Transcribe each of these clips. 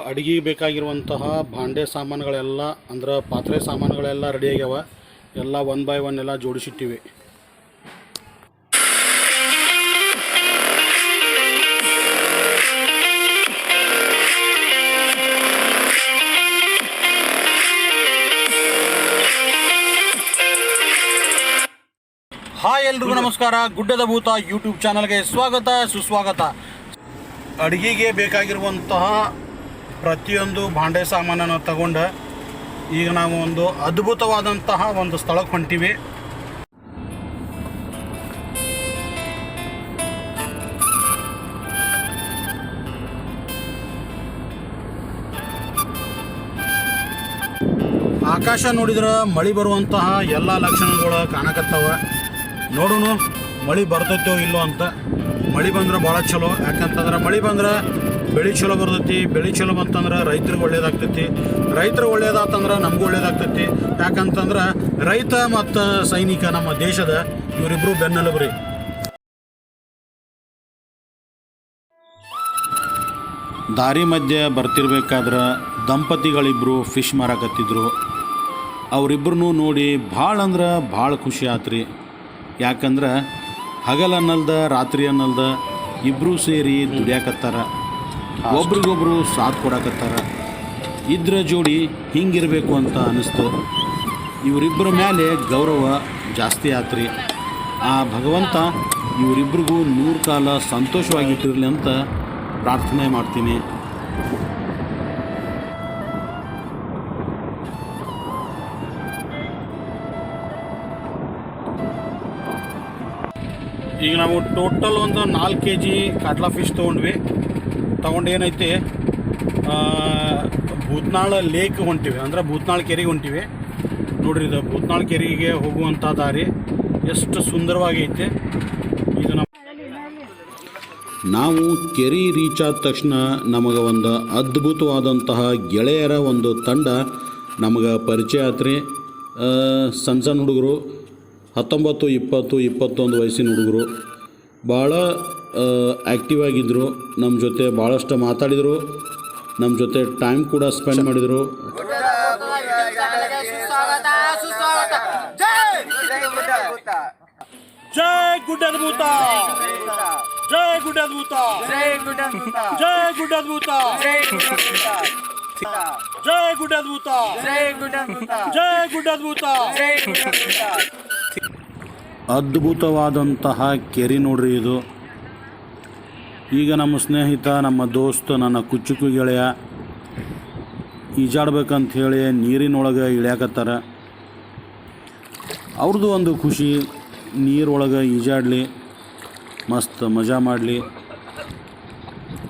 ಅಡುಗೆಗೆ ಬೇಕಾಗಿರುವಂತಹ ಭಾಂಡೆ ಸಾಮಾನುಗಳೆಲ್ಲ ಅಂದ್ರೆ ಪಾತ್ರೆ ಸಾಮಾನುಗಳೆಲ್ಲ ರೆಡಿ ಆಗ್ಯಾವ. ಎಲ್ಲ ಒನ್ ಬೈ ಒನ್ ಎಲ್ಲ ಜೋಡಿಸಿಟ್ಟಿವಿ. ಹಾಯ್ ಎಲ್ರಿಗೂ ನಮಸ್ಕಾರ. ಗುಡ್ಡದ ಭೂತ ಯೂಟ್ಯೂಬ್ ಚಾನಲ್ಗೆ ಸ್ವಾಗತ ಸುಸ್ವಾಗತ. ಅಡುಗೆಗೆ ಬೇಕಾಗಿರುವಂತಹ ಪ್ರತಿಯೊಂದು ಭಾಂಡೆ ಸಾಮಾನನ್ನು ತಗೊಂಡು ಈಗ ನಾವು ಒಂದು ಅದ್ಭುತವಾದಂತಹ ಒಂದು ಸ್ಥಳಕ್ಕೆ ಹೊಂಟಿವಿ. ಆಕಾಶ ನೋಡಿದ್ರೆ ಮಳೆ ಬರುವಂತಹ ಎಲ್ಲ ಲಕ್ಷಣಗಳು ಕಾಣಕತ್ತಾವ. ನೋಡೋಣ ಮಳೆ ಬರ್ತೈತೋ ಇಲ್ಲೋ ಅಂತ. ಮಳೆ ಬಂದ್ರೆ ಭಾಳ ಚಲೋ, ಯಾಕಂತಂದ್ರೆ ಮಳೆ ಬಂದ್ರೆ ಬೆಳೆ ಚಲೋ ಬರ್ತೈತಿ. ಬೆಳೆ ಚಲೋ ಬಂತಂದ್ರೆ ರೈತರಿಗೆ ಒಳ್ಳೇದಾಗ್ತೈತಿ. ರೈತರು ಒಳ್ಳೇದಾತಂದ್ರೆ ನಮಗೂ ಒಳ್ಳೇದಾಗ್ತೈತಿ. ಯಾಕಂತಂದ್ರೆ ರೈತ ಮತ್ತು ಸೈನಿಕ ನಮ್ಮ ದೇಶದ ಇವರಿಬ್ಬರು ಬೆನ್ನೆಲುಬು ರೀ. ದಾರಿ ಮಧ್ಯೆ ಬರ್ತಿರ್ಬೇಕಾದ್ರೆ ದಂಪತಿಗಳಿಬ್ಬರು ಫಿಶ್ ಮಾರಾಕತ್ತಿದ್ರು. ಅವರಿಬ್ಬರನ್ನೂ ನೋಡಿ ಭಾಳ ಅಂದ್ರೆ ಭಾಳ ಖುಷಿ ಆತ್ರಿ. ಯಾಕಂದ್ರೆ ಹಗಲನ್ನಲ್ದ ರಾತ್ರಿ ಅನ್ನಲ್ದ ಇಬ್ಬರೂ ಸೇರಿ ದುಡಿಯಾಕತ್ತಾರ, ಒಬ್ರಿಗೊಬ್ರು ಸಾಥ್ ಕೊಡಾಕತ್ತಾರ. ಇದ್ರ ಜೋಡಿ ಹಿಂಗಿರಬೇಕು ಅಂತ ಅನ್ನಿಸ್ತು. ಇವರಿಬ್ಬರ ಮೇಲೆ ಗೌರವ ಜಾಸ್ತಿ ಆತ್ರಿ. ಆ ಭಗವಂತ ಇವರಿಬ್ಬರಿಗೂ 100 ಕಾಲ ಸಂತೋಷವಾಗಿಟ್ಟಿರಲಿ ಅಂತ ಪ್ರಾರ್ಥನೆ ಮಾಡ್ತೀನಿ. ಈಗ ನಾವು ಟೋಟಲ್ ಒಂದು 4 kg ಕಾಟ್ಲಾ ಫಿಶ್ ತೊಗೊಂಡ್ವಿ. ತೊಗೊಂಡು ಏನೈತಿ ಭೂತ್ನಾಳ ಲೇಕ್ ಹೊಂಟಿವಿ, ಅಂದ್ರೆ ಭೂತ್ನಾಳ ಕೆರೆಗೆ ಹೊಂಟಿವಿ. ನೋಡ್ರಿ, ಇದು ಭೂತ್ನಾಳ ಕೆರೆಗೆ ಹೋಗುವಂಥ ದಾರಿ ಎಷ್ಟು ಸುಂದರವಾಗೈತೆ. ಈಗ ನಾವು ಕೆರೆ ರೀಚ್ ಆದ ತಕ್ಷಣ ನಮಗೆ ಒಂದು ಅದ್ಭುತವಾದಂತಹ ಗೆಳೆಯರ ಒಂದು ತಂಡ ನಮಗೆ ಪರಿಚಯ ಆತ್ರಿ. ಸಣ್ಣ ಸಣ್ಣ ಹುಡುಗರು, 19, 20, 21 ವಯಸ್ಸಿನ ಹುಡುಗರು. ಭಾಳ ಆ್ಯಕ್ಟಿವ್ ಆಗಿದ್ದರು. ನಮ್ಮ ಜೊತೆ ಭಾಳಷ್ಟು ಮಾತಾಡಿದರು, ನಮ್ಮ ಜೊತೆ ಟೈಮ್ ಕೂಡ ಸ್ಪೆಂಡ್ ಮಾಡಿದರು. ಜೈ ಗುಡ್ಡದ ಭೂತ, ಜೈ ಗುಡ್ಡದ ಭೂತ, ಜೈ ಗುಡ್ಡದ ಭೂತ, ಜೈ ಗುಡ್ಡದ ಭೂತ, ಜೈ ಗುಡ್ಡದ ಭೂತ, ಜೈ ಗುಡ್ಡದ ಭೂತ. ಅದ್ಭುತವಾದಂತಹ ಕೆರೆ ನೋಡ್ರಿ ಇದು. ಈಗ ನಮ್ಮ ಸ್ನೇಹಿತ, ನಮ್ಮ ದೋಸ್ತ, ನನ್ನ ಕುಚ್ಚುಕು ಗೆಳೆಯ ಈಜಾಡ್ಬೇಕಂತ ಹೇಳಿ ನೀರಿನೊಳಗೆ ಇಳ್ಯಾಕತ್ತಾರ. ಅವ್ರದ್ದು ಒಂದು ಖುಷಿ, ನೀರೊಳಗೆ ಈಜಾಡಲಿ, ಮಸ್ತ್ ಮಜಾ ಮಾಡಲಿ.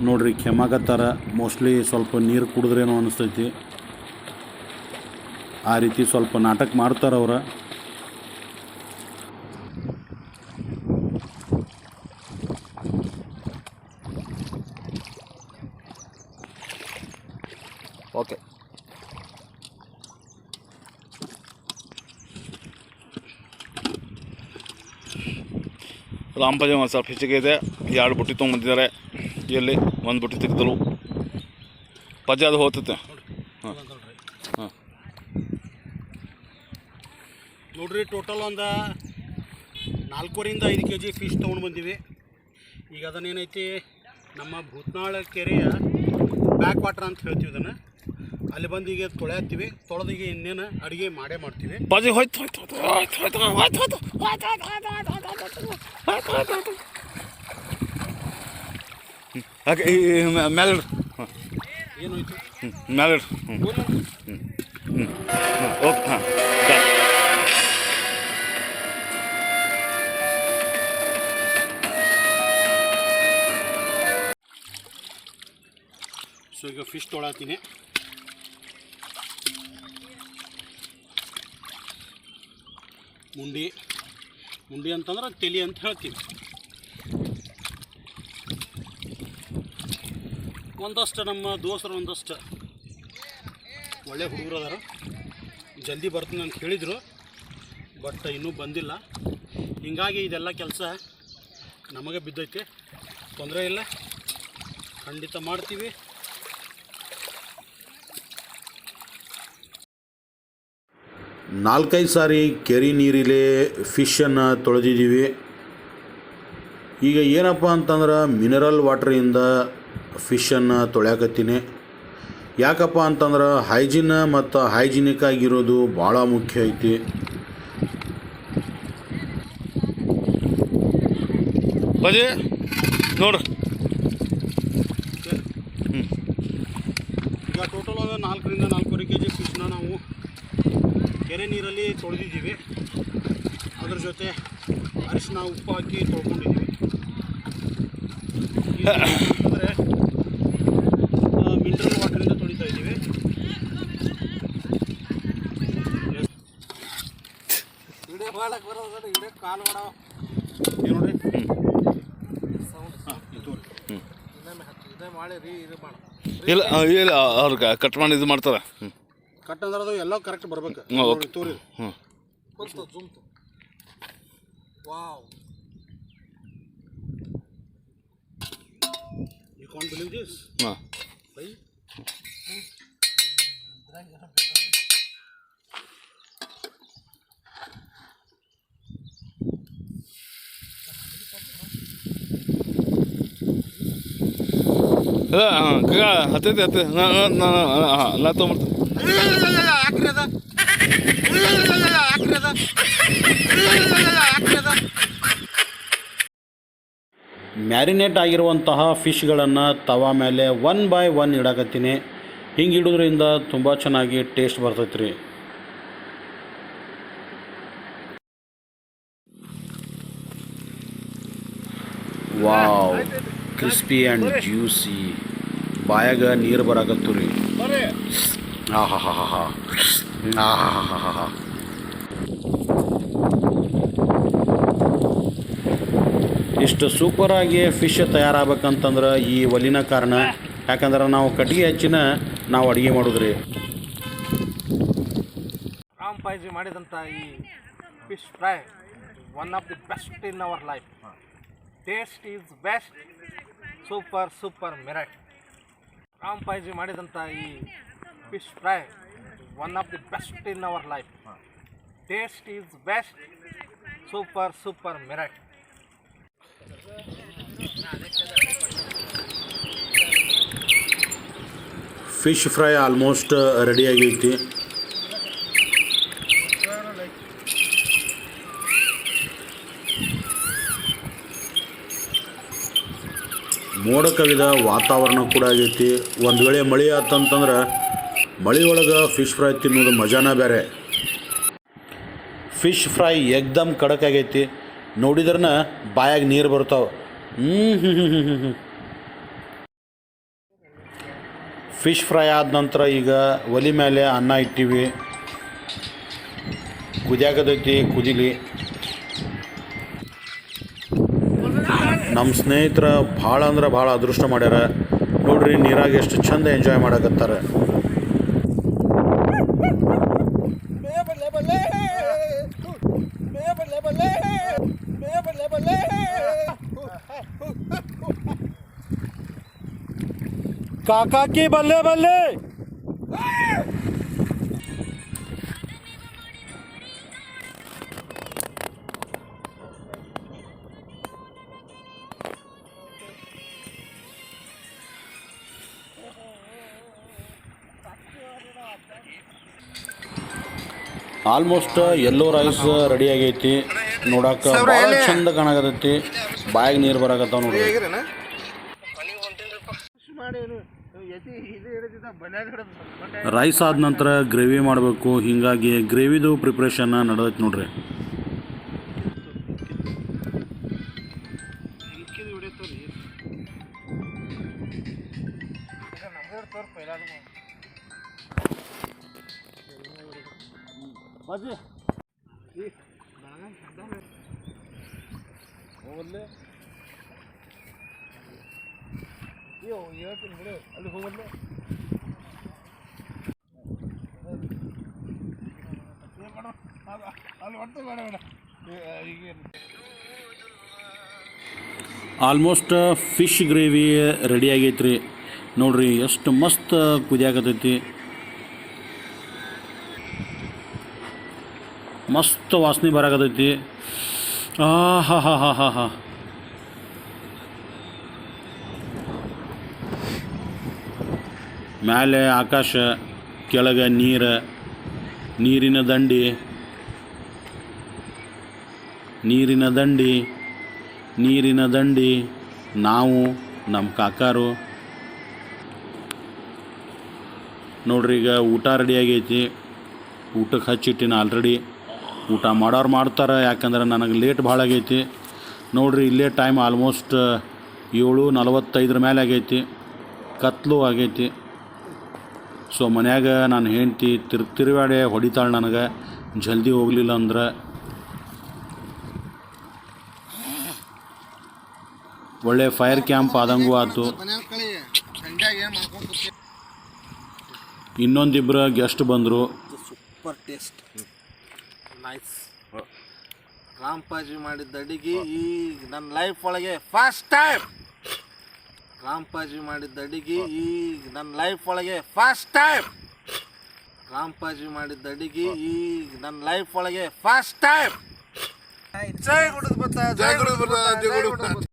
ನೋಡ್ರಿ ಕೆಮ್ಮಾಕತ್ತಾರ. ಮೋಸ್ಟ್ಲಿ ಸ್ವಲ್ಪ ನೀರು ಕುಡಿದ್ರೇನೋ ಅನಿಸ್ತೈತಿ. ಆ ರೀತಿ ಸ್ವಲ್ಪ ನಾಟಕ ಮಾಡ್ತಾರೆ ಅವ್ರು. ಓಕೆ, ರಾಮಪಜ ಒಂದು ಸ್ವಲ್ಪ ಹೆಚ್ಚಿಗೆ ಇದೆ. 2 ಬುಟ್ಟಿ ತೊಗೊಂಬಂದಿದ್ದಾರೆ. ಎಲ್ಲಿ ಒಂದು ಬುಟ್ಟಿ ತೆಗೆದಲು ಪಜ ಅದು ಹೋಗ್ತೈತೆ. ಹಾಂ ಹಾಂ ನೋಡ್ರಿ, ಟೋಟಲ್ ಒಂದು 4ರಿಂದ 5 kg ಫಿಶ್ ತೊಗೊಂಡು ಬಂದೀವಿ. ಈಗ ಅದನ್ನೇನೈತಿ, ನಮ್ಮ ಭೂತ್ನಾಳ ಕೆರೆಯ ಬ್ಯಾಕ್ ವಾಟರ್ ಅಂತ ಹೇಳ್ತೀವಿ ಇದನ್ನು. ಅಲ್ಲಿ ಬಂದು ಈಗ ತೊಳೆಯತ್ತೀವಿ. ತೊಳೆದೀಗ ಇನ್ನೇನು ಅಡುಗೆ ಮಾಡೇ ಮಾಡ್ತೀವಿ. ಪಜಿ ಹೋಯ್ತು ಮೇಲೆ ಏನೋಯ್ತು ಮೇಲೆ ಓಕೆ. ಹಾಂ, ಸೊ ಈಗ ಫಿಶ್ ತೊಳತೀನಿ. ಮುಂಡಿ ಅಂತಂದ್ರೆ ತೆಲಿ ಅಂತ ಹೇಳ್ತೀವಿ. ಒಂದಷ್ಟು ನಮ್ಮ ದೋಸ್ತರು ಒಂದಷ್ಟು ಒಳ್ಳೆ ಹುಡುಗರು ಅದಾರ. ಜಲ್ದಿ ಬರ್ತೀನಿ ಅಂತ ಹೇಳಿದರು, ಬಟ್ ಇನ್ನೂ ಬಂದಿಲ್ಲ. ಹೀಗಾಗಿ ಇದೆಲ್ಲ ಕೆಲಸ ನಮಗೆ ಬಿದ್ದೈತೆ. ತೊಂದರೆ ಇಲ್ಲ, ಖಂಡಿತ ಮಾಡ್ತೀವಿ. 4-5 ಸಾರಿ ಕೆರೆ ನೀರಿಲೆ ಫಿಶನ್ನು ತೊಳೆದಿದ್ದೀವಿ. ಈಗ ಏನಪ್ಪ ಅಂತಂದ್ರೆ ಮಿನರಲ್ ವಾಟ್ರಿಂದ ಫಿಶನ್ನು ತೊಳ್ಯಾಕತ್ತೀನಿ. ಯಾಕಪ್ಪ ಅಂತಂದ್ರೆ ಹೈಜಿನ್ ಮತ್ತು ಹೈಜಿನಿಕ್ ಆಗಿರೋದು ಭಾಳ ಮುಖ್ಯ ಐತಿ. ಬಜೆ ನೋಡ್ರಿ ಈಗ ಟೋಟಲ್ 4ರಿಂದ 4.5 kg ಫಿಶ್ನ ನಾವು ಕೆರೆ ನೀರಲ್ಲಿ ತೊಳೆದಿದ್ದೀವಿ. ಅದ್ರ ಜೊತೆ ಅರಿಶಿನ ಉಪ್ಪು ಹಾಕಿ ತೊಳ್ಕೊಂಡಿದ್ದೀವಿ. ಅಂದರೆ ಮಿನರಲ್ ವಾಟರಿಂದ ತೊಳಿತಾ ಇದ್ದೀವಿ. ವಿಡಿಯೋ ಮಾಡಕ್ಕೆ ಬರೋದು ವಿಡಿಯೋ ಕಾಲ್ ಮಾಡೋ ನೋಡ್ರಿ ಇಲ್ಲ ಇಲ್ಲ ಅವ್ರು ಕಟ್ ಮಾಡಿ ಇದು ಮಾಡ್ತಾರೆ. ಕಟ್ ಅಂದ್ರೆ ಅದು ಎಲ್ಲ ಕರೆಕ್ಟ್ ಬರ್ಬೇಕು. ತೋರಿ wow, you can't believe this. ಹಾಂ ಹತ್ತೈತೆ ನಾ ತೊಗೊಂಬರ್ತೀನಿ. ಮ್ಯಾರಿನೇಟ್ ಆಗಿರುವಂತಹ ಫಿಶ್ಗಳನ್ನು ತವಾ ಮೇಲೆ 1 by 1 ಇಡಾಕತ್ತೀನಿ. ಹಿಂಗೆ ಇಡೋದ್ರಿಂದ ತುಂಬ ಚೆನ್ನಾಗಿ ಟೇಸ್ಟ್ ಬರ್ತೈತೆ ರೀ. Wow, crispy and juicy. ಬಾಯಾಗ ನೀರು ಬರಾಕತ್ತು ರೀ. ಆಹಾ ಹಾ ಹಾ ಹಾ ಆಹಾ ಹಾ ಹಾ ಹಾ. ಇಷ್ಟು ಸೂಪರಾಗಿ ಫಿಶ್ ತಯಾರಾಗಬೇಕಂತಂದ್ರೆ ಈ ಒಲಿನ ಕಾರಣ. ಯಾಕಂದ್ರೆ ನಾವು ಕಟ್ಟಿಗೆ ಹಚ್ಚಿನ ನಾವು ಅಡುಗೆ ಮಾಡೋದ್ರಿ. ರಾಮಪಾಯ್ಜಿ ಮಾಡಿದಂಥ ಈ fish fry one of the best in our life. Taste is best, super super ಮೆರಟ್. ರಾಮಪಾಯ್ಜಿ ಮಾಡಿದಂಥ ಈ fish fry one of the best in our life. Taste is best, super super ಮೆರಟ್. ಫಿಶ್ ಫ್ರೈ ಆಲ್ಮೋಸ್ಟ್ ರೆಡಿ ಆಗೈತಿ. ಮೋಡ ಕವಿದ ವಾತಾವರಣ ಕೂಡ ಆಗೈತಿ. ಒಂದು ವೇಳೆ ಮಳೆ ಆತಂತಂದ್ರೆ ಮಳೆ ಒಳಗೆ ಫಿಶ್ ಫ್ರೈ ತಿನ್ನೋದು ಮಜಾನ ಬೇರೆ. ಫಿಶ್ ಫ್ರೈ ಏಕ್ದಮ್ ಕಡಕ್ ಆಗೈತಿ. ನೋಡಿದ್ರನ ಬಾಯಾಗ ನೀರು ಬರ್ತಾವೆ. ಫಿಶ್ ಫ್ರೈ ಆದ ನಂತರ ಈಗ ಒಲಿ ಮೇಲೆ ಅನ್ನ ಇಟ್ಟಿವಿ. ಕುದಿಯಾಕತೈತಿ, ಕುದಿಲಿ. ನಮ್ಮ ಸ್ನೇಹಿತರ ಭಾಳ ಅಂದ್ರೆ ಭಾಳ ಅದೃಷ್ಟ ಮಾಡ್ಯಾರ ನೋಡ್ರಿ. ನೀರಾಗ ಎಷ್ಟು ಚಂದ ಎಂಜಾಯ್ ಮಾಡಕತ್ತಾರೆ. ಕಾಕಾಕಿ ಬಲ್ಲೆ ಬಲ್ಲೆ. ಆಲ್ಮೋಸ್ಟ್ ಎಲ್ಲೋ ರೈಸ್ ರೆಡಿ ಆಗೈತಿ. ನೋಡಕ್ಕೆ ಭಾಳ ಚಂದ ಕಾಣಕತ್ತೈತಿ. ಬಾಯಾಗ ನೀರು ಬರಾಕತ್ತಾವ ನೋಡ್ರಿ. ರೈಸ್ ಆದ ನಂತರ ಗ್ರೇವಿ ಮಾಡಬೇಕು. ಹೀಗಾಗಿ ಗ್ರೇವಿದು ಪ್ರಿಪ್ರೇಷನ್ ನಡೆದೈತಿ ನೋಡ್ರಿ. ಅಲ್ಲಿ ಹೋಗಲ್ಲ. ಆಲ್ಮೋಸ್ಟ್ ಫಿಶ್ ಗ್ರೇವಿ ರೆಡಿ ಆಗೈತ್ರಿ ನೋಡ್ರಿ. ಎಷ್ಟು ಮಸ್ತ್ ಕುದಿಯಾಕತೈತಿ. ಮಸ್ತ್ ವಾಸನೆ ಬರಾಕತೈತಿ. ಹಾ ಹಾ ಹಾ ಹಾ ಹಾ ಮ್ಯಾಲೆ ಆಕಾಶ, ಕೆಳಗೆ ನೀರಿನ ದಂಡಿ, ನಾವು ನಮ್ಮ ಕಾಕಾರು. ನೋಡ್ರಿ, ಈಗ ಊಟ ರೆಡಿ ಆಗೈತಿ. ಊಟಕ್ಕೆ ಹಚ್ಚಿಟ್ಟಿನ ಆಲ್ರೆಡಿ. ಊಟ ಮಾಡೋರು ಮಾಡ್ತಾರೆ, ಯಾಕಂದ್ರೆ ನನಗೆ ಲೇಟ್ ಭಾಳ ಆಗೈತಿ. ನೋಡ್ರಿ, ಇಲ್ಲೇ ಟೈಮ್ ಆಲ್ಮೋಸ್ಟ್ 7:45 ಮೇಲೆ ಆಗೈತಿ. ಕತ್ಲು ಆಗೈತಿ. ಸೊ ಮನ್ಯಾಗ ನಾನು ಹೆಂಡ್ತಿ ತಿರುವಾಡೆ ಹೊಡಿತಾಳೆ ನನಗೆ ಜಲ್ದಿ ಹೋಗಲಿಲ್ಲ ಅಂದ್ರೆ. ಒಳ್ಳೆ ಫೈರ್ ಕ್ಯಾಂಪ್ ಆದಂಗೂ ಆಯ್ತು. ಇನ್ನೊಂದಿಬ್ಬರು ಗೆಸ್ಟ್ ಬಂದರು. Super taste, nice. ರಾಮ್ಪಾಜಿ ಮಾಡಿದ್ದ ಅಡಿಗೆ ಈಗ ನನ್ನ ಲೈಫ್ ಒಳಗೆ ಫಸ್ಟ್ ಟೈಮ್. ರಾಮ್ಪಾಜಿ ಮಾಡಿದ್ದ ಅಡಿಗೆ ಈಗ ನನ್ನ ಲೈಫ್ ಒಳಗೆ ಫಸ್ಟ್ ಟೈಮ್. ರಾಮ್ಪಾಜಿ ಮಾಡಿದ್ದ ಅಡಿಗೆ ಈಗ ನನ್ನ ಲೈಫ್ ಒಳಗೆ ಫಸ್ಟ್ ಟೈಮ್. ಜೈ ಗುಡುದ್ ಬತ್ತ, ಜೈ ಗುಡುದ್ ಬತ್ತ, ಜೈ ಗುಡುದ್ ಬತ್ತ.